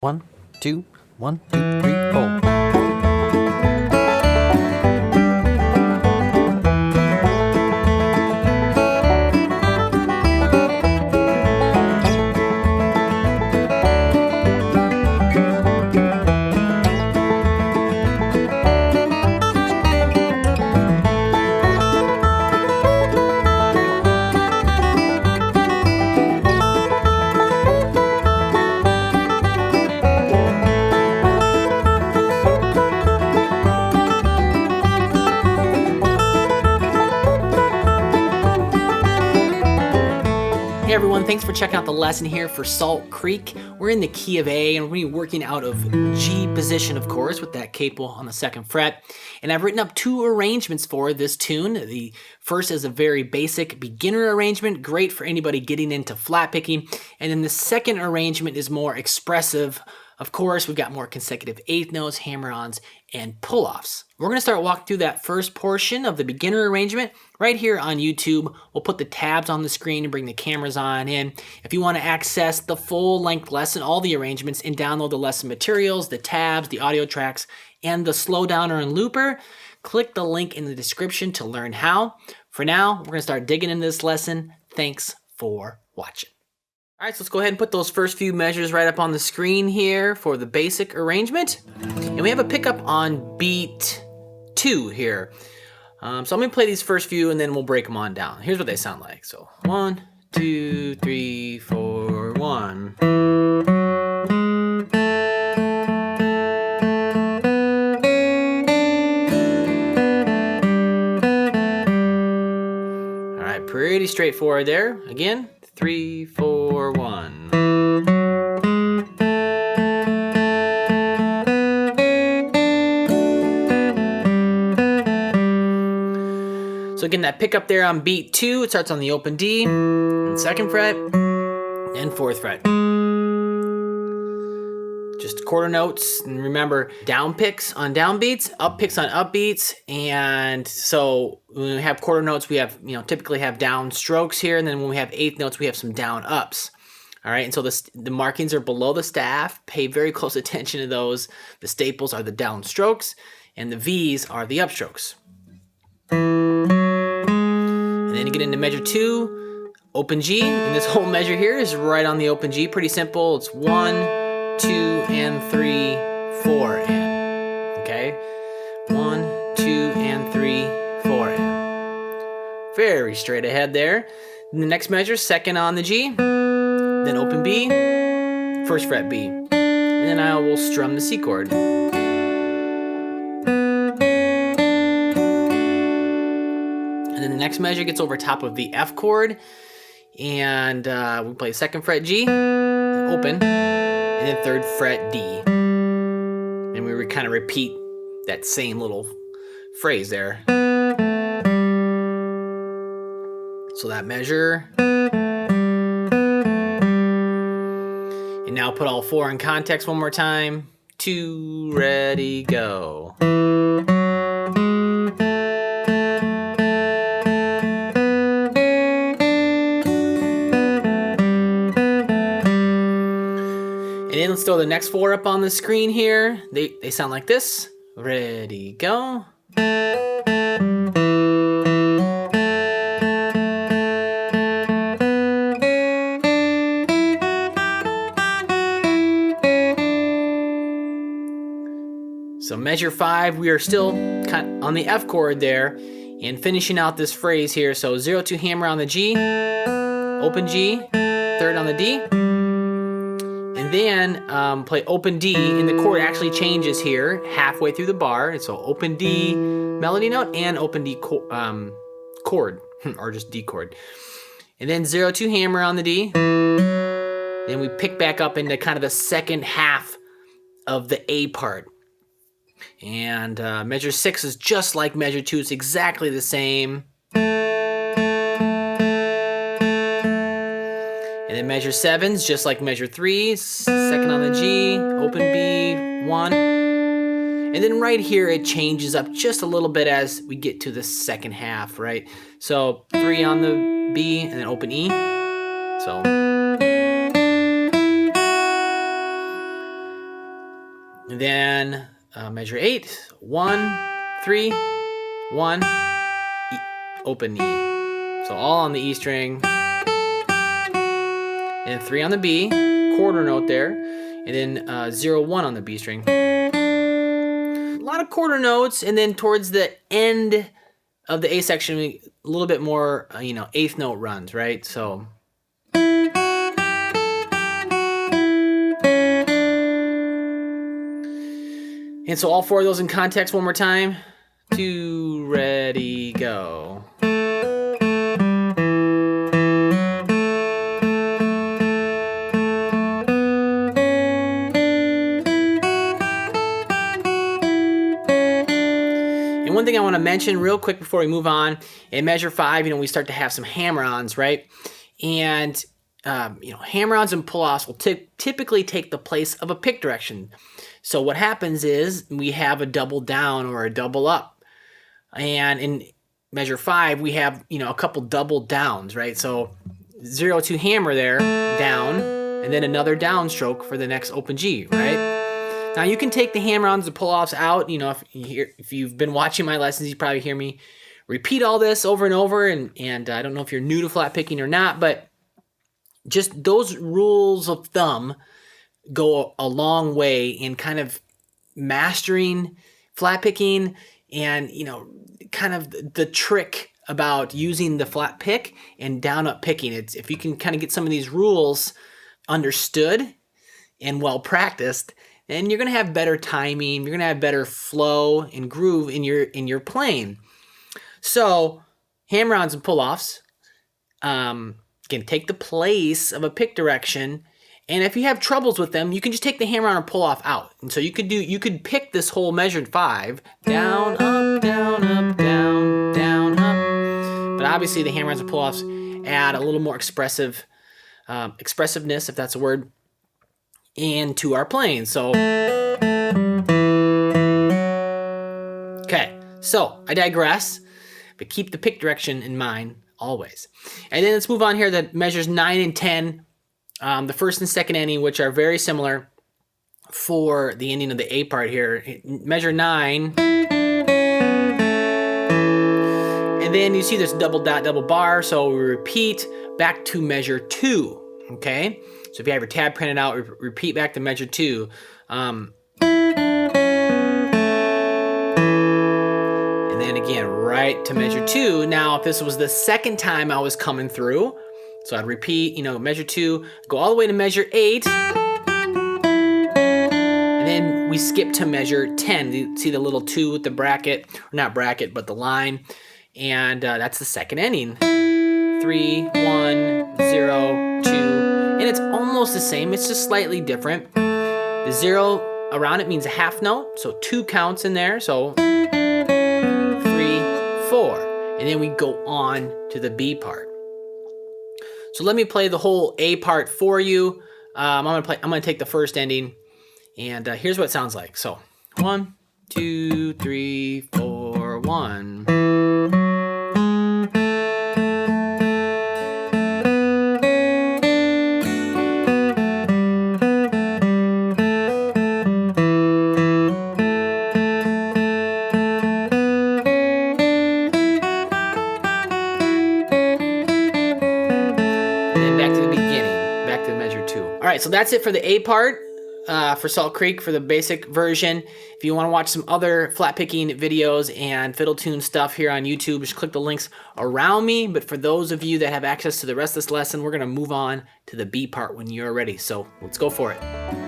1, 2, 1, 2, 3, 4. Hey everyone, thanks for checking out the lesson here for Salt Creek. We're in the key of A and we're going to be working out of G position, of course, with that capo on the 2nd fret. And I've written up 2 arrangements for this tune. The first is a very basic beginner arrangement, great for anybody getting into flat picking. And then the second arrangement is more expressive. Of course, we've got more consecutive 8th notes, hammer-ons, and pull-offs. We're going to start walking through that first portion of the beginner arrangement right here on YouTube. We'll put the tabs on the screen and bring the cameras on in. If you want to access the full-length lesson, all the arrangements, and download the lesson materials, the tabs, the audio tracks, and the slowdowner and looper, click the link in the description to learn how. For now, we're going to start digging into this lesson. Thanks for watching. All right, so let's go ahead and put those first few measures right up on the screen here for the basic arrangement. And we have a pickup on beat 2 here. So I'm gonna play these first few and then we'll break them on down. Here's what they sound like. So 1, 2, 3, 4, 1. All right, pretty straightforward there. Again, 3, 4, 1. So again, that pickup there on beat 2, it starts on the open D, and 2nd fret, and 4th fret. Just quarter notes, and remember, down picks on down beats, up picks on up beats, and so when we have quarter notes, we have, typically have down strokes here, and then when we have 8th notes, we have some down ups. All right, and so the markings are below the staff. Pay very close attention to those. The staples are the down strokes, and the V's are the upstrokes. And then you get into measure 2, open G, and this whole measure here is right on the open G. Pretty simple. It's 1, 2, and 3, 4, and. Okay? 1, 2, and 3, 4, and. Very straight ahead there. And the next measure, 2nd on the G, then open B, 1st fret B. And then I will strum the C chord. And then the next measure gets over top of the F chord, and we play 2nd fret G, open, and then 3rd fret D. And we kind of repeat that same little phrase there. So that measure. And now put all 4 in context one more time. 2, ready, go. And then let's throw the next 4 up on the screen here. They sound like this. Ready, go. So measure 5, we are still kind of on the F chord there and finishing out this phrase here. So 0, 2 hammer on the G, open G, 3rd on the D. And then play open D, and the chord actually changes here halfway through the bar. And so open D melody note and open D chord, or just D chord. And then 0, 2 hammer on the D. Then we pick back up into kind of the second half of the A part. And measure 6 is just like measure 2. It's exactly the same. And then measure 7 is just like measure 3, 2nd on the G, open B, 1. And then right here it changes up just a little bit as we get to the second half, right? So 3 on the B and then open E. So And then measure 8. 1, 3, 1, open E. So all on the E string. And 3 on the B, quarter note there. And then 0, 1 on the B string. A lot of quarter notes, and then towards the end of the A section, a little bit more, eighth note runs, right? So. And so all 4 of those in context one more time. 2, ready, go. And one thing I want to mention real quick before we move on, in measure 5, we start to have some hammer-ons, right? And hammer-ons and pull-offs will typically take the place of a pick direction. So what happens is we have a double down or a double up. And in measure 5, we have, a couple double downs, right? So 0, 2 hammer there, down, and then another downstroke for the next open G, right? Now you can take the hammer-ons and pull-offs out. If you've been watching my lessons, you probably hear me repeat all this over and over. And I don't know if you're new to flat picking or not, but just those rules of thumb go a long way in kind of mastering flat picking and, kind of the trick about using the flat pick and down up picking. It's if you can kind of get some of these rules understood and well practiced, then you're going to have better timing, you're going to have better flow and groove in your playing. So hammer-ons and pull-offs can take the place of a pick direction. And if you have troubles with them, you can just take the hammer-on or pull-off out. And so you could pick this whole measured 5, down, up, down, up, down, down, up. But obviously the hammer-ons and pull-offs add a little more expressiveness, if that's a word, into our playing. So, okay, so I digress, but keep the pick direction in mind always. And then let's move on here to measures 9 and 10. The first and second ending, which are very similar for the ending of the A part here. Measure 9. And then you see this double dot, double bar. So we repeat back to measure 2. Okay? So if you have your tab printed out, repeat back to measure 2. And then again, right to measure 2. Now, if this was the second time I was coming through, so I'd repeat, measure 2, go all the way to measure 8, and then we skip to measure 10. You see the little 2 with the bracket, or not bracket, but the line, and that's the second ending. 3, 1, 0, 2, and it's almost the same, it's just slightly different. The 0 around it means a half note, so 2 counts in there, so 3, 4, and then we go on to the B part. So let me play the whole A part for you. I'm gonna take the first ending, and here's what it sounds like. So 1, 2, 3, 4, 1. All right, so that's it for the A part for Salt Creek for the basic version. If you want to watch some other flat picking videos and fiddle tune stuff here on YouTube, just click the links around me. But for those of you that have access to the rest of this lesson, we're going to move on to the B part when you're ready. So let's go for it.